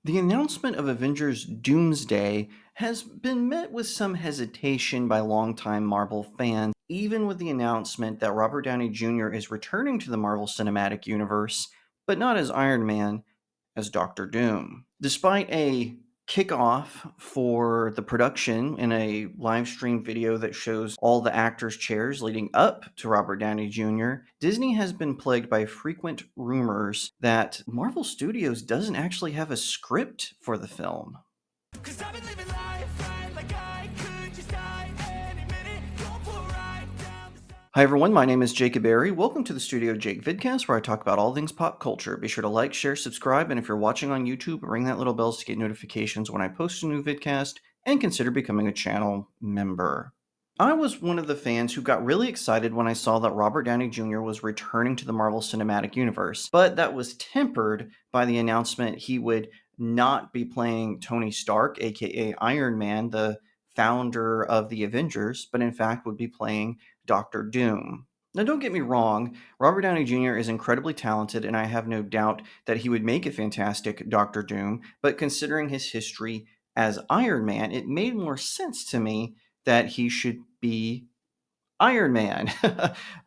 The announcement of Avengers Doomsday has been met with some hesitation by longtime Marvel fans, even with the announcement that Robert Downey Jr. is returning to the Marvel Cinematic Universe, but not as Iron Man, as Doctor Doom. Despite a kickoff for the production in a live stream video that shows all the actors' chairs leading up to Robert Downey Jr., Disney has been plagued by frequent rumors that Marvel Studios doesn't actually have a script for the film. 'Cause I've been living life right like I could just die any minute. Going for a ride down the side. Hi everyone, my name is Jacob Berry. Welcome to the StudioJake vidcast where I talk about all things pop culture. Be sure to like, share, subscribe, and if you're watching on YouTube, ring that little bell to get notifications when I post a new vidcast, and consider becoming a channel member. I was one of the fans who got really excited when I saw that Robert Downey Jr. was returning to the Marvel Cinematic Universe, but that was tempered by the announcement he would not be playing Tony Stark, aka Iron Man, the founder of the Avengers, but in fact would be playing Doctor Doom. Now, don't get me wrong, Robert Downey Jr. is incredibly talented, and I have no doubt that he would make a fantastic Doctor Doom, but considering his history as Iron Man, it made more sense to me that he should be Iron Man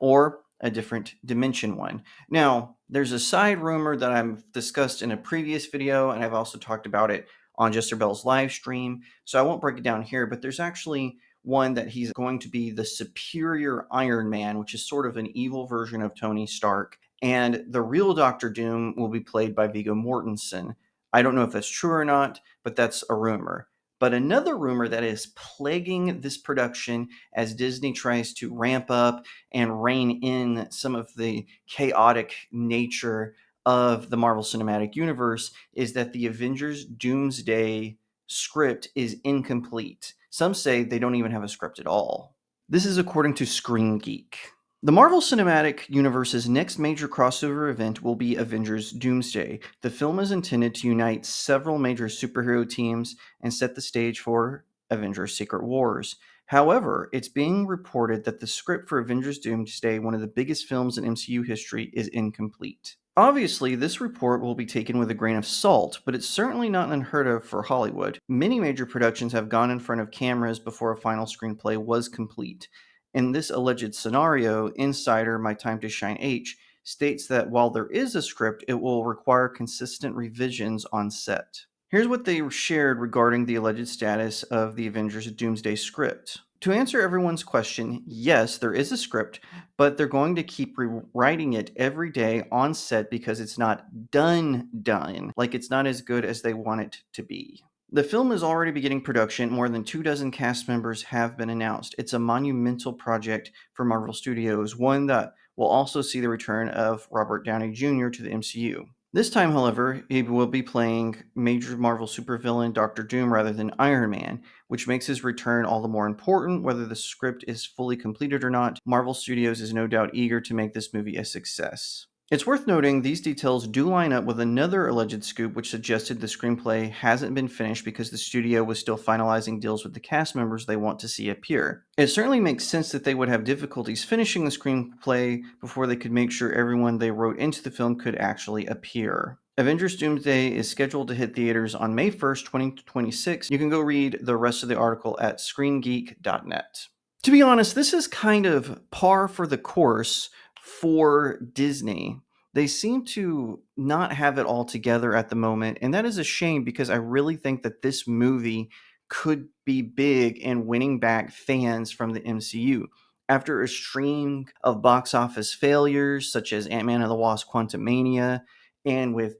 or a different dimension one. Now, there's a side rumor that I've discussed in a previous video, and I've also talked about it on Jester Bell's live stream, so I won't break it down here, but there's actually one that he's going to be the superior Iron Man, which is sort of an evil version of Tony Stark, and the real Doctor Doom will be played by Viggo Mortensen. I don't know if that's true or not, but that's a rumor. But another rumor that is plaguing this production as Disney tries to ramp up and rein in some of the chaotic nature of the Marvel Cinematic Universe is that the Avengers Doomsday script is incomplete. Some say they don't even have a script at all. This is according to Screen Geek. The Marvel Cinematic Universe's next major crossover event will be Avengers Doomsday. The film is intended to unite several major superhero teams and set the stage for Avengers Secret Wars. However, it's being reported that the script for Avengers Doomsday, one of the biggest films in MCU history, is incomplete. Obviously, this report will be taken with a grain of salt, but it's certainly not unheard of for Hollywood. Many major productions have gone in front of cameras before a final screenplay was complete. In this alleged scenario, insider My Time to Shine H states that while there is a script, it will require consistent revisions on set. Here's what they shared regarding the alleged status of the Avengers Doomsday script. To answer everyone's question, yes, there is a script, but they're going to keep rewriting it every day on set because it's not done. Like it's not as good as they want it to be. The film is already beginning production. More than 24 cast members have been announced. It's a monumental project for Marvel Studios, one that will also see the return of Robert Downey Jr. to the MCU. This time, however, he will be playing major Marvel supervillain Doctor Doom rather than Iron Man, which makes his return all the more important. Whether the script is fully completed or not, Marvel Studios is no doubt eager to make this movie a success. It's worth noting these details do line up with another alleged scoop which suggested the screenplay hasn't been finished because the studio was still finalizing deals with the cast members they want to see appear. It certainly makes sense that they would have difficulties finishing the screenplay before they could make sure everyone they wrote into the film could actually appear. Avengers Doomsday is scheduled to hit theaters on May 1st, 2026. You can go read the rest of the article at screengeek.net. To be honest, this is kind of par for the course for Disney. They seem to not have it all together at the moment, and that is a shame because I really think that this movie could be big in winning back fans from the MCU. After a string of box office failures such as Ant-Man and the Wasp: Quantumania, and with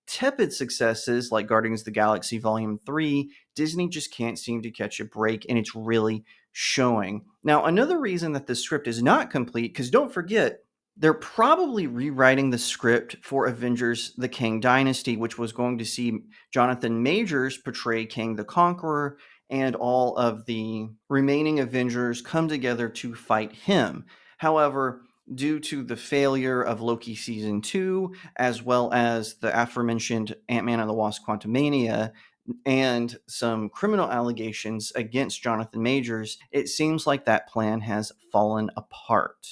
tepid successes like Guardians of the Galaxy Volume 3, Disney just can't seem to catch a break, and it's really showing. Now, another reason that the script is not complete, because don't forget, they're probably rewriting the script for Avengers The Kang Dynasty, which was going to see Jonathan Majors portray Kang the Conqueror, and all of the remaining Avengers come together to fight him. However, due to the failure of Loki Season 2, as well as the aforementioned Ant-Man and the Wasp: Quantumania, and some criminal allegations against Jonathan Majors, it seems like that plan has fallen apart.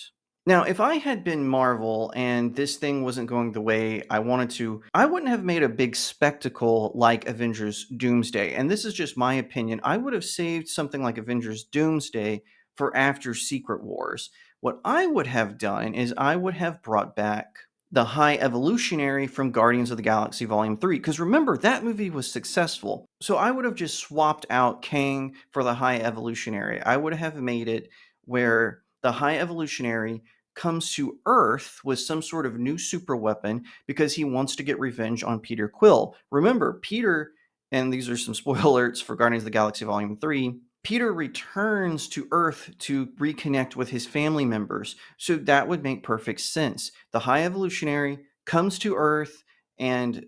Now, if I had been Marvel and this thing wasn't going the way I wanted to, I wouldn't have made a big spectacle like Avengers Doomsday. And this is just my opinion. I would have saved something like Avengers Doomsday for after Secret Wars. What I would have done is I would have brought back the High Evolutionary from Guardians of the Galaxy Volume 3. Because remember, that movie was successful. So I would have just swapped out Kang for the High Evolutionary. I would have made it where the High Evolutionary comes to Earth with some sort of new super weapon because he wants to get revenge on Peter Quill. Remember, Peter, and these are some spoilers for Guardians of the Galaxy Volume 3, Peter returns to Earth to reconnect with his family members. So that would make perfect sense. The High Evolutionary comes to Earth and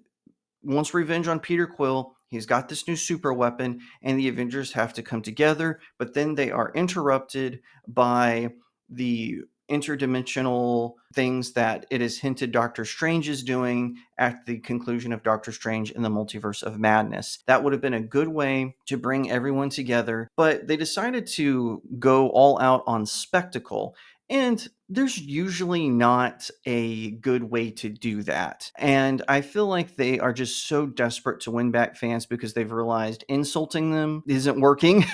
wants revenge on Peter Quill. He's got this new super weapon, and the Avengers have to come together, but then they are interrupted by the interdimensional things that it is hinted Doctor Strange is doing at the conclusion of Doctor Strange in the Multiverse of Madness. That would have been a good way to bring everyone together, but they decided to go all out on spectacle. And there's usually not a good way to do that. And I feel like they are just so desperate to win back fans because they've realized insulting them isn't working.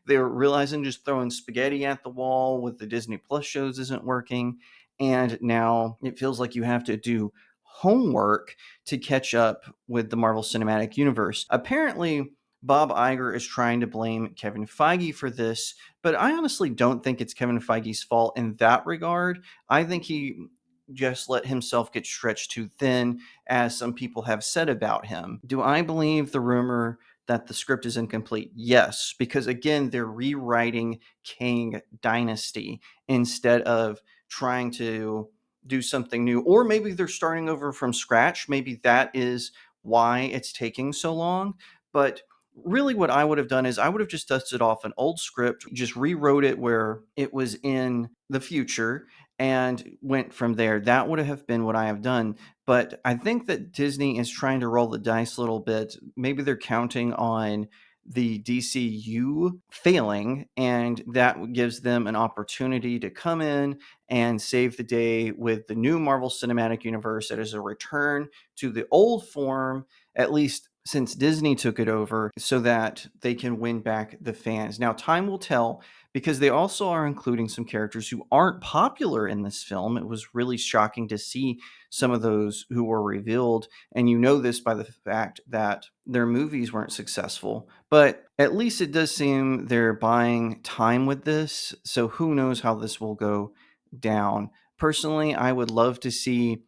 They're realizing just throwing spaghetti at the wall with the Disney Plus shows isn't working. And now it feels like you have to do homework to catch up with the Marvel Cinematic Universe. Apparently, Bob Iger is trying to blame Kevin Feige for this, but I honestly don't think it's Kevin Feige's fault in that regard. I think he just let himself get stretched too thin, as some people have said about him. Do I believe the rumor that the script is incomplete? Yes, because again, they're rewriting Kang Dynasty instead of trying to do something new, or maybe they're starting over from scratch. Maybe that is why it's taking so long. But really, what I would have done is I would have just dusted off an old script, just rewrote it where it was in the future and went from there. That would have been what I have done. But I think that Disney is trying to roll the dice a little bit. Maybe they're counting on the DCU failing, and that gives them an opportunity to come in and save the day with the new Marvel Cinematic Universe. That is a return to the old form, at least since Disney took it over, so that they can win back the fans. Now, time will tell because they also are including some characters who aren't popular in this film. It was really shocking to see some of those who were revealed, and you know this by the fact that their movies weren't successful. But at least it does seem they're buying time with this, so who knows how this will go down. Personally, I would love to see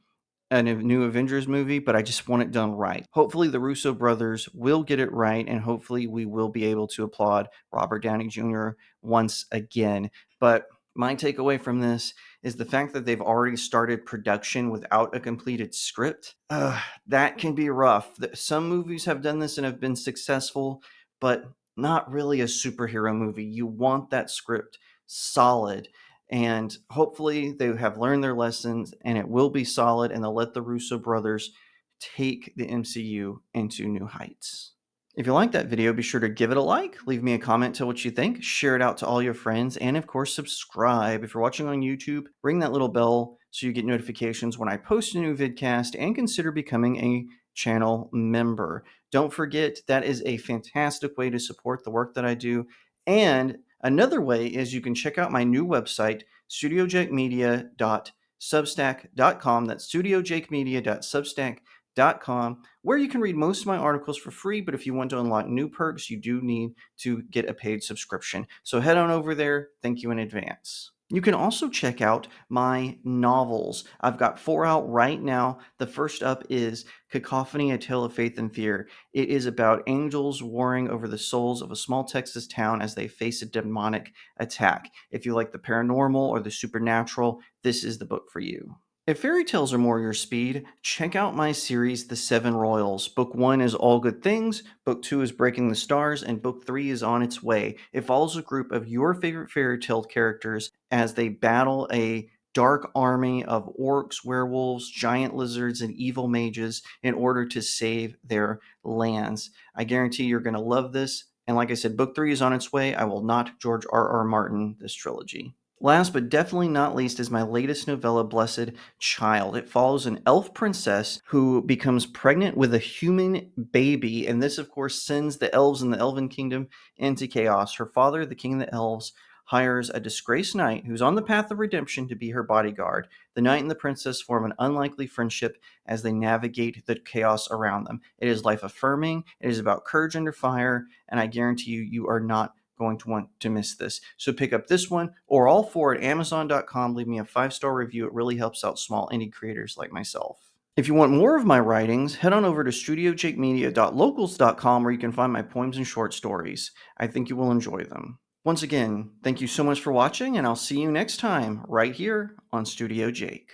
a new Avengers movie, but I just want it done right. Hopefully, the Russo brothers will get it right, and hopefully, we will be able to applaud Robert Downey Jr. once again. But my takeaway from this is the fact that they've already started production without a completed script. That can be rough. Some movies have done this and have been successful, but not really a superhero movie. You want that script solid, and hopefully they have learned their lessons and it will be solid, and they'll let the Russo brothers take the MCU into new heights. If you like that video, be sure to give it a like, leave me a comment, tell what you think, share it out to all your friends, and of course, subscribe. If you're watching on YouTube, ring that little bell so you get notifications when I post a new vidcast, and consider becoming a channel member. Don't forget, that is a fantastic way to support the work that I do. And another way is you can check out my new website, studiojakemedia.substack.com. That's studiojakemedia.substack.com, where you can read most of my articles for free. But if you want to unlock new perks, you do need to get a paid subscription. So head on over there. Thank you in advance. You can also check out my novels. I've got 4 out right now. The first up is Cacophony, A Tale of Faith and Fear. It is about angels warring over the souls of a small Texas town as they face a demonic attack. If you like the paranormal or the supernatural, this is the book for you. If fairy tales are more your speed, check out my series, The Seven Royals. Book 1 is All Good Things, Book 2 is Breaking the Stars, and Book 3 is On Its Way. It follows a group of your favorite fairy tale characters as they battle a dark army of orcs, werewolves, giant lizards, and evil mages in order to save their lands. I guarantee you're going to love this. And like I said, Book 3 is on its way. I will not George R.R. Martin this trilogy. Last but definitely not least is my latest novella, Blessed Child. It follows an elf princess who becomes pregnant with a human baby, and this, of course, sends the elves in the Elven Kingdom into chaos. Her father, the king of the elves, hires a disgraced knight who's on the path of redemption to be her bodyguard. The knight and the princess form an unlikely friendship as they navigate the chaos around them. It is life affirming, it is about courage under fire, and I guarantee you, you are not going to want to miss this. So pick up this one or all four at Amazon.com. Leave me a 5-star review. It really helps out small indie creators like myself. If you want more of my writings, head on over to StudioJakeMedia.locals.com where you can find my poems and short stories. I think you will enjoy them. Once again, thank you so much for watching, and I'll see you next time right here on Studio Jake.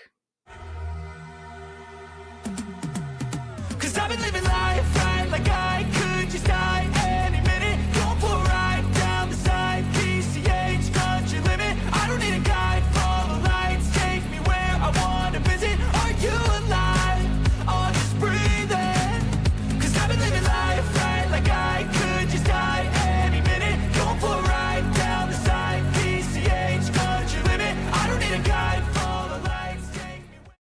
'Cause I've been living life right like I